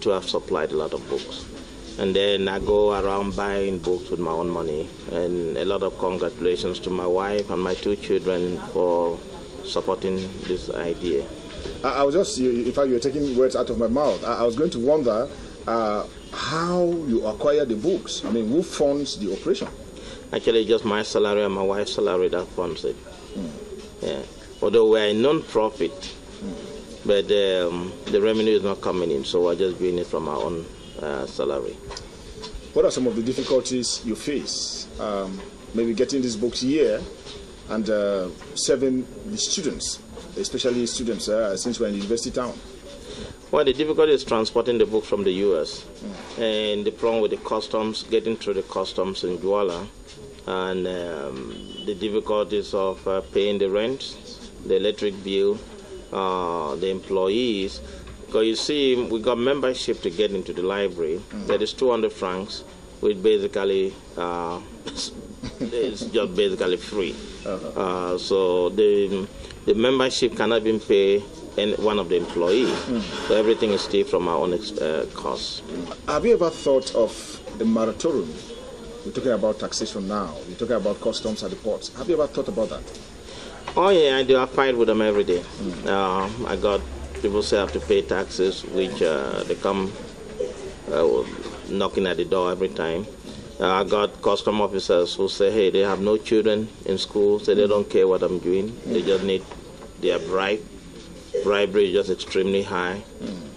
too have supplied a lot of books. And then I go around buying books with my own money. And a lot of congratulations to my wife and my 2 children for supporting this idea. I was just, in fact, you were taking words out of my mouth. I was going to wonder how you acquire the books. I mean, who funds the operation? Actually, just my salary and my wife's salary that funds it. Yeah. Although we're a non-profit, but the revenue is not coming in, so we're just doing it from our own salary. What are some of the difficulties you face? Maybe getting these books here and serving the students, especially students since we're in the university town. Well, the difficulty is transporting the book from the U.S. And the problem with the customs, getting through the customs in Douala, and the difficulties of paying the rent, the electric bill, the employees. Because you see, we got membership to get into the library. That is 200 francs, which basically it's just basically free. So the membership cannot even pay one of the employees. So everything is still from our own costs. Have you ever thought of a moratorium? We're talking about taxation now. We're talking about customs at the ports. Have you ever thought about that? Oh yeah, I do. I fight with them every day. I got people say I have to pay taxes, which they come knocking at the door every time. I got custom officers who say, hey, they have no children in school, so they don't care what I'm doing. They just need their bribery is just extremely high.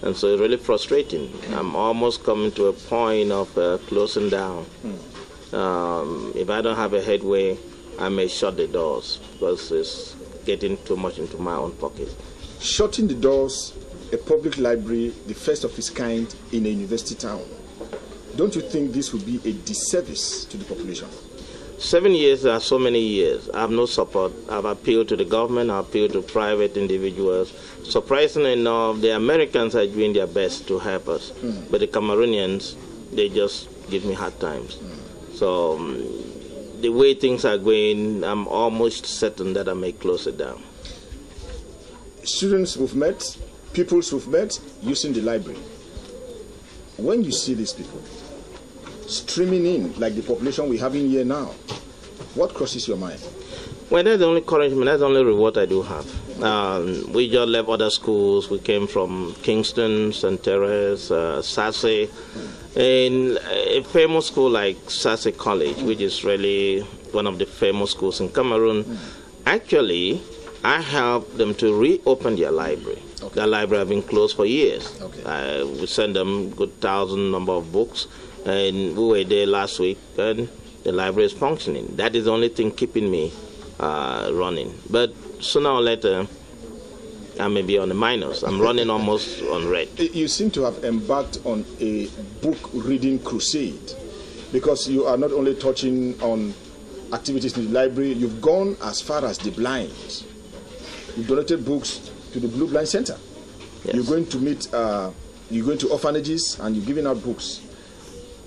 And so it's really frustrating. I'm almost coming to a point of closing down. If I don't have a headway, I may shut the doors because it's getting too much into my own pocket. Shutting the doors, a public library, the first of its kind in a university town, don't you think this would be a disservice to the population? 7 years are so many years. I have no support. I've appealed to the government, I've appealed to private individuals. Surprisingly enough, the Americans are doing their best to help us. But the Cameroonians, they just give me hard times. So the way things are going, I'm almost certain that I may close it down. Students we've met, pupils we've met using the library. When you see these people streaming in like the population we have in here now, what crosses your mind? Well, that's the only encouragement, that's the only reward I do have. We just left other schools. We came from Kingston, St. Therese, Sasse, and a famous school like Sasse College, which is really one of the famous schools in Cameroon. Actually, I helped them to reopen their library. Their library has been closed for years. We sent them a good 1,000 number of books, and we were there last week, and the library is functioning. That is the only thing keeping me running. But sooner or later, I may be on the minus. I'm running almost on red. You seem to have embarked on a book reading crusade, because you are not only touching on activities in the library, you've gone as far as the blind. You donated books to the Blue Blind Center. Yes. You're going to meet, you're going to orphanages, and you're giving out books.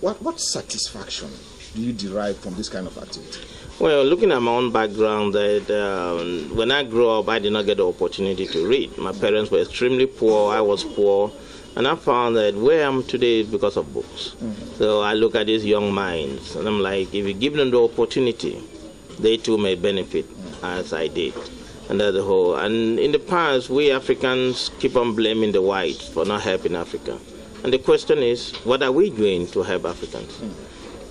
What satisfaction do you derive from this kind of activity? Well, looking at my own background, that when I grew up, I did not get the opportunity to read. My parents were extremely poor. I was poor. And I found that where I am today is because of books. So I look at these young minds, and I'm like, if you give them the opportunity, they too may benefit as I did. And that's the whole. And in the past, we Africans keep on blaming the whites for not helping Africa. And the question is, what are we doing to help Africans?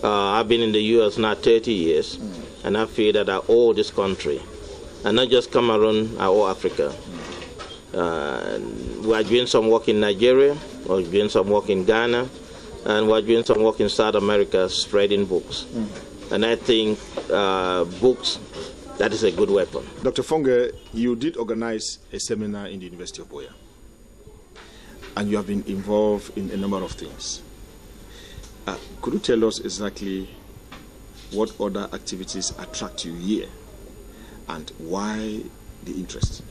I've been in the U.S. now 30 years, and I feel that I owe this country, and not just Cameroon, I owe Africa. We are doing some work in Nigeria, we're doing some work in Ghana, and we're doing some work in South America spreading books. And I think books, that is a good weapon. Dr. Fonge, you did organize a seminar in the University of Buea, and you have been involved in a number of things. Could you tell us exactly what other activities attract you here, and why the interest?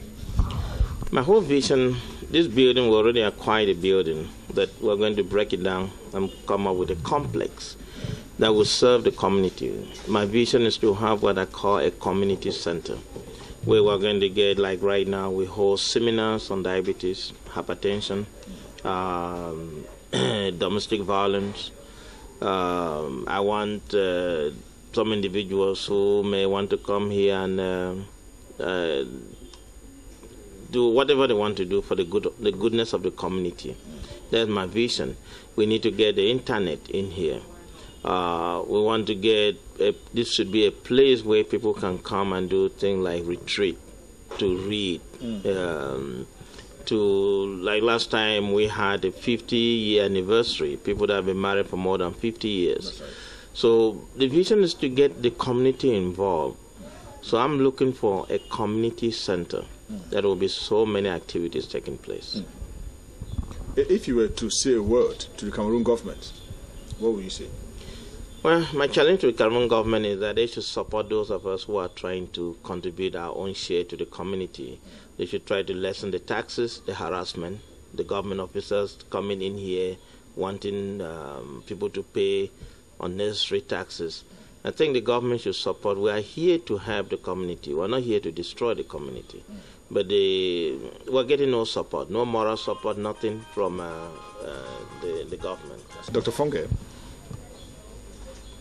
My whole vision, this building, we already acquired a building that we're going to break it down and come up with a complex that will serve the community. My vision is to have what I call a community center, where we're going to get, like right now, we host seminars on diabetes, hypertension, domestic violence. I want some individuals who may want to come here and do whatever they want to do for the goodness of the community. That's my vision. We need to get the internet in here. We want to get this should be a place where people can come and do things like retreat, to read, like last time we had a 50-year anniversary. People that have been married for more than 50 years. That's right. So the vision is to get the community involved. So I'm looking for a community center. There will be so many activities taking place. If you were to say a word to the Cameroon government, what would you say? Well, my challenge to the Cameroon government is that they should support those of us who are trying to contribute our own share to the community. They should try to lessen the taxes, the harassment, the government officers coming in here wanting people to pay unnecessary taxes. I think the government should support. We are here to help the community. We're not here to destroy the community. But we're getting no support, no moral support, nothing from the government. Dr. Fonge,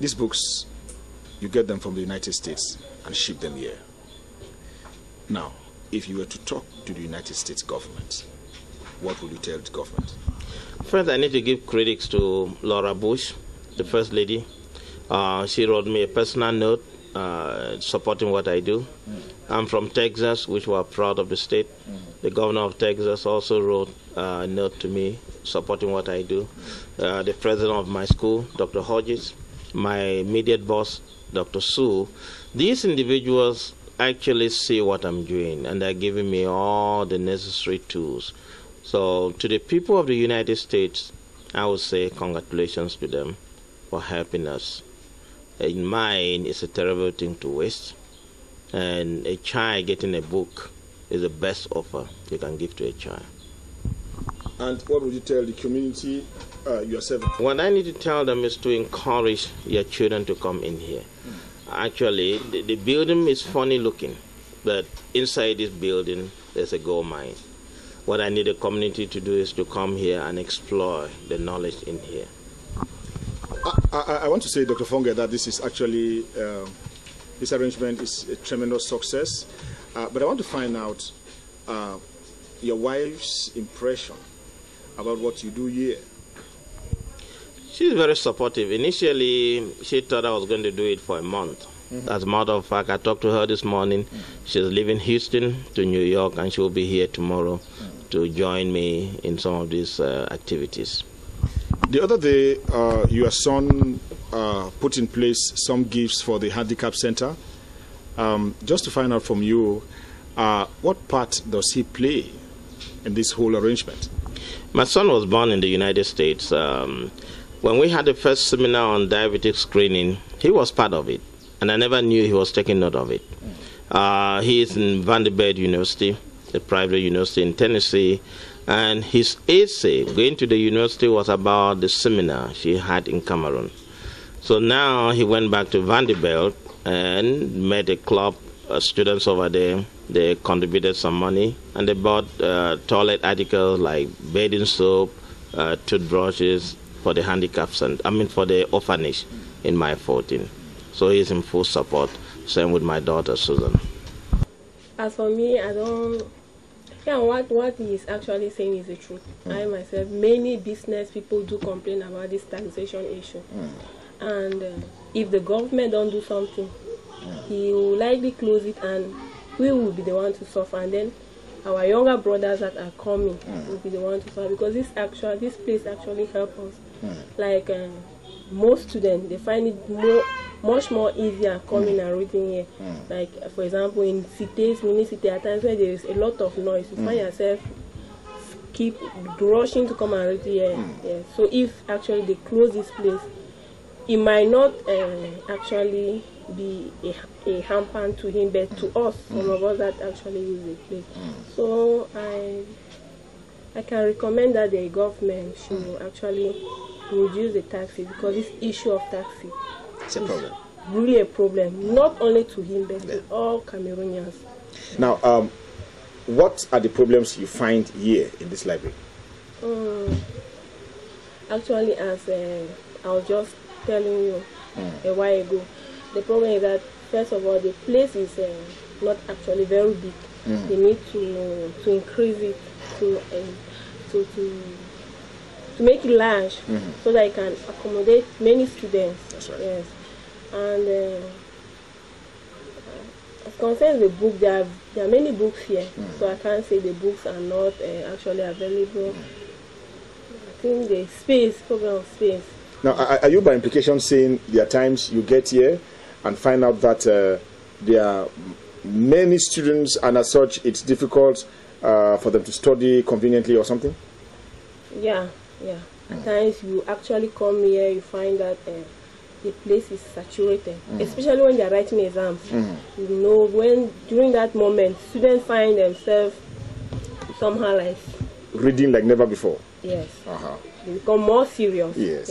these books, you get them from the United States and ship them here. Now, if you were to talk to the United States government, what would you tell the government? First, I need to give credits to Laura Bush, the First Lady. She wrote me a personal note supporting what I do. I'm from Texas, which we're proud of the state. The governor of Texas also wrote a note to me supporting what I do. The president of my school, Dr. Hodges, my immediate boss, Dr. Sue. These individuals actually see what I'm doing, and they're giving me all the necessary tools. So to the people of the United States, I would say congratulations to them for helping us. In mine, it's a terrible thing to waste. And a child getting a book is the best offer you can give to a child. And what would you tell the community you are serving? What I need to tell them is to encourage your children to come in here. Actually, the building is funny looking, but inside this building, there's a gold mine. What I need the community to do is to come here and explore the knowledge in here. I want to say, Dr. Fonge, that this is actually, this arrangement is a tremendous success. But I want to find out your wife's impression about what you do here. She's very supportive. Initially, she thought I was going to do it for a month. As a matter of fact, I talked to her this morning. She's leaving Houston to New York, and she will be here tomorrow to join me in some of these activities. The other day, your son put in place some gifts for the Handicap Center. Just to find out from you, what part does he play in this whole arrangement? My son was born in the United States. When we had the first seminar on diabetic screening, he was part of it, and I never knew he was taking note of it. He is in Vanderbilt University, a private university in Tennessee, and his essay going to the university was about the seminar she had in Cameroon. So now he went back to Vanderbilt and met a club of students over there. They contributed some money, and they bought toilet articles like bathing soap, toothbrushes for the handicap center, for the orphanage in my 14. So he's in full support. Same with my daughter, Susan. As for me, I don't... Yeah, what he is actually saying is the truth. I myself, many business people do complain about this taxation issue. And if the government don't do something, he will likely close it, and we will be the one to suffer. And then our younger brothers that are coming will be the one to suffer, because this place actually helps us. Like most students, they find it much more easier coming and reading here. Like for example, in cities, mini cities, at times where there is a lot of noise, you find yourself keep rushing to come and read here. Yeah. So if actually they close this place, it might not actually be a hamper to him, but to us, some of us that actually use the place. So I can recommend that the government should actually reduce the taxi, because this issue of taxi It's a problem. Really a problem, not only to him, but to all Cameroonians. Now, what are the problems you find here in this library? actually, as I was just telling you a while ago, the problem is that, first of all, the place is not actually very big. They need to increase it to make it large, so that it can accommodate many students. That's right. Yes, and as concerns the book, there are many books here, so I can't say the books are not actually available. I think the problem of space. Now, are you by implication saying there are times you get here and find out that there are many students, and as such it's difficult for them to study conveniently or something? Yeah. At times you actually come here, you find that the place is saturated, especially when they are writing exams. You know, during that moment, students find themselves somehow like reading like never before. Yes. They become more serious. Yes.